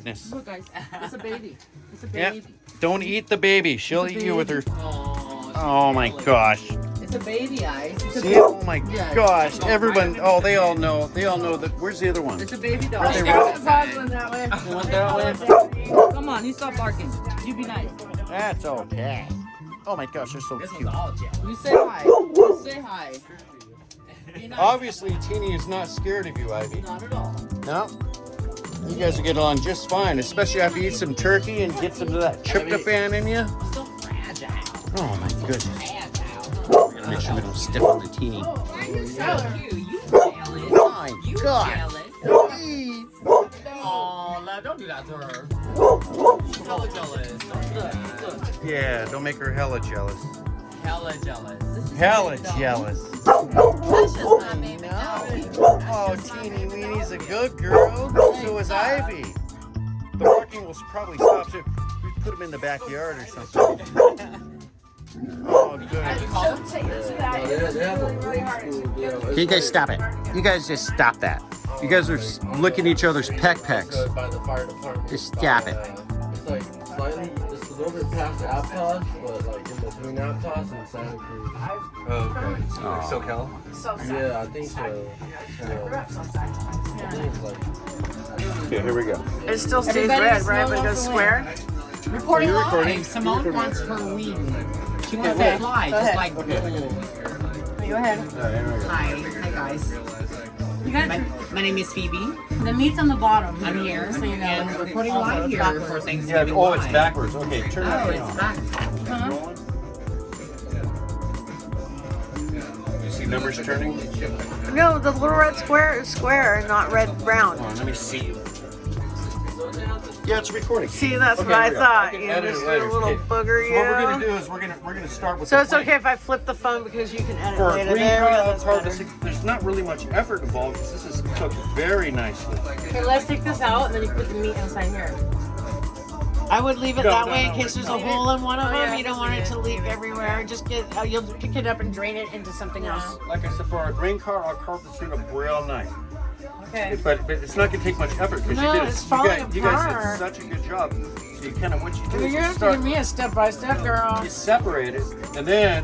goodness. Look, guys, it's a baby. It's a Yeah. baby. Don't eat the baby. She'll It's a eat you with her. Oh, Oh my gosh. it's a baby, Ice. It's a See? baby. Oh my Yeah, gosh. it's a- Everyone. Oh, they all know. They all know that. Where's the other one? It's a baby dog. Right there. That way. You want that way? Come on, you stop barking. You be nice. That's okay. Oh my gosh, they're so This cute. one's all jealous. You say hi. You say hi. Be nice. Obviously, Teenee is not scared of you, Ivy. Not at all. No? You guys will get along just fine, especially after you eat some turkey and get some of that tryptophan in you. So fragile. Oh my goodness. Fragile. Gotta make sure we don't step on the Teenee. So cute. You jealous. Oh my You God. jealous. Please. Oh, love, don't do that to her. She's hella jealous. Don't do that. Yeah, don't make her hella jealous. Hella jealous. Hella jealous. That's just my baby. Oh, Teenee Weenie's a good girl. So is Ivy. The barking will probably stop if we put him in the backyard or something. Oh, good. Okay, you guys stop it. You guys just stop that. You guys are licking each other's pecks. By the fire department. Just stop it. It's like slightly, just a little bit past Aptos, but like in between Aptos and Santa Cruz. Oh, okay. So like SoCal? Yeah, I think so. I think it's like. Okay, here we go. It still stays Everybody red, smell right? But it off goes the square. Reporting Hey, Simone wants her wing. She wants to fly, just like. Go ahead. Hi guys. You guys, My name is Phoebe. the meat's on the bottom. I'm here, So you know. and we're putting live here for Yeah, Thanksgiving. oh, it's live. backwards. Okay, turn Oh, that it's on. back. You see numbers turning? No, the little red square is square and not red brown. Hold on, let me see. Yeah, it's recording. See, that's Okay, what I here we go. thought. I can You edit just it a later. little Okay. booger, So you. what we're gonna do is we're gonna start with. So the it's plan. okay if I flip the phone because you can edit For a later. green There we card, go, that's card, better. there's not really much effort involved because this is cooked very nicely. Okay, let's take this out and then you put the meat inside here. I would leave it No, that no, way in no, case there's a no. hole in one of them. yeah. You don't want it to leak everywhere. Just get, you'll pick it up and drain it into something else. Like I said, for our green card, I'll carve this thing up real nice. Okay. But it's not gonna take much effort because No, you did it's you falling guys did apart. such a good job. So you kind of what you do You're is you gonna have to start, give me a step by step, girl. you separate it, and then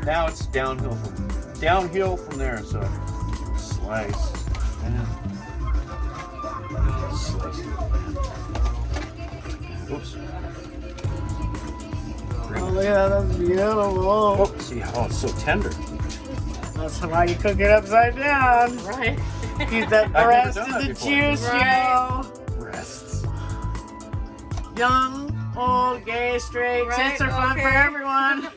now it's downhill from there. So slice. And slice. Oops. Oh, look at that. That's beautiful. Oh, see how it's so tender. That's why you cook it upside down. Right. Keep that never breast done in that the before. juice, Right. yo. Breasts. Young, old, gay, straight. Right, Tits are fun for okay. everyone.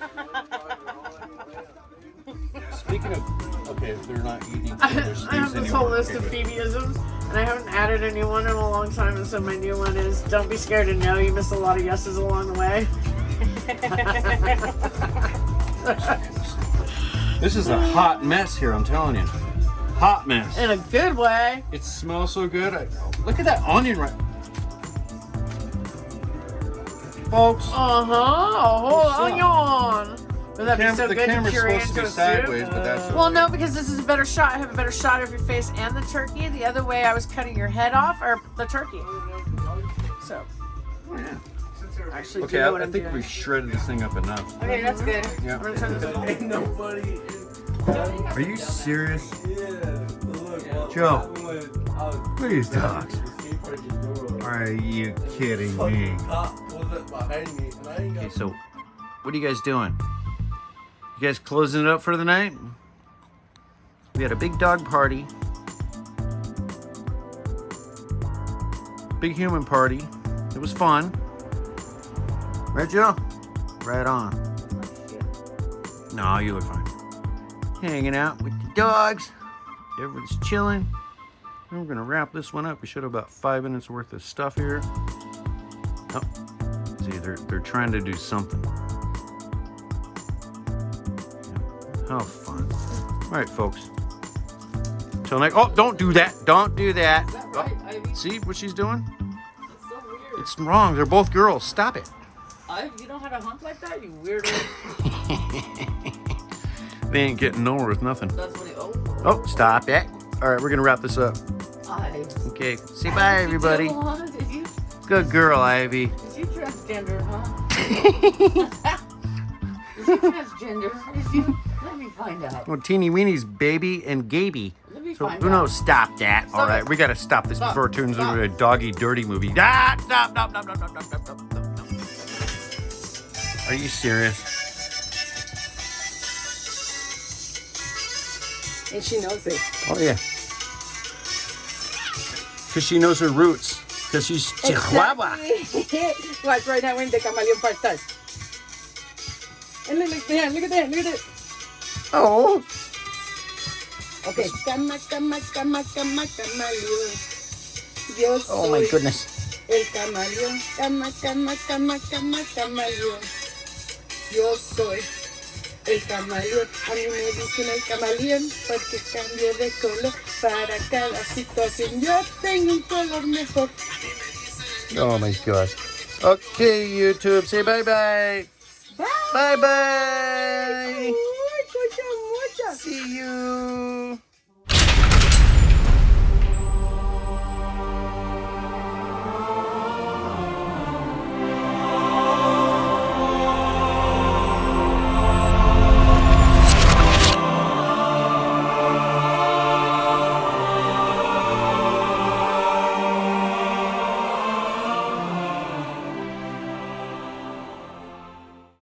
Speaking of, okay, they're not eating. I There's have things this whole anymore. list of Okay, Phoebeisms, and I haven't added any one in a long time, and so my new one is, don't be scared to know you missed a lot of yeses along the way. This is a hot mess here, I'm telling you. Hot mess. In a good way. It smells so good. Look at that onion right. Folks, Uh-huh, a whole What's up? onion. Would that be so the good to camera's puree supposed to into be a sideways, soup? but that's okay. Well, no, because this is a better shot. I have a better shot of your face and the turkey. The other way, I was cutting your head off, or the turkey. So, Oh, yeah. actually, Okay, do know I what I'm think doing. we shredded this thing up enough. Okay, that's good. Yeah. I'm gonna turn this on. Ain't nobody. Are you serious? Yeah. Look, Joe, I please talk. was Are you kidding me? cop pulled up behind me, and I ain't Okay, got. so what are you guys doing? You guys closing it up for the night? We had a big dog party. Big human party. It was fun. Right, Joe? Right on. No, you look fine. Hanging out with the dogs. Everyone's chilling. We're gonna wrap this one up. We should have about 5 minutes worth of stuff here. Oh, see, they're trying to do something. Yeah. How fun! All right, folks. Till next. Oh, don't do that! Don't do that! Is that right, Ivy? See what she's doing? That's so weird. It's wrong. They're both girls. Stop it. Ivy, you know how to hunt like that, you weirdo. They ain't getting nowhere with nothing. That's what he. Oh, stop it. All right, we're gonna wrap this up. Ivy. Okay, say bye, everybody. Did you Good girl, Ivy. Is he transgender, huh? Is he transgender? Is he? Let me find out. Well, Teeny Weenie's baby and Gaby. Let me So find who out. knows? Stop that. All right, we got to stop this before it turns into a doggy dirty movie. Ah, stop. Are you serious? And she knows it. Oh, yeah. Because she knows her roots. Because she's Chihuahua. Watch right now when the chameleon part starts. And look at that, look at that. Oh. Okay. Camaleón. Yo soy Oh, my goodness. el camaleón. Camaleón. Yo soy el camaleón. A mí me dicen el camaleón porque cambio de color para cada situación. Yo tengo un color mejor. Oh, my gosh. Okay, YouTube. Say bye-bye. Bye. Bye-bye. Mucha. See you.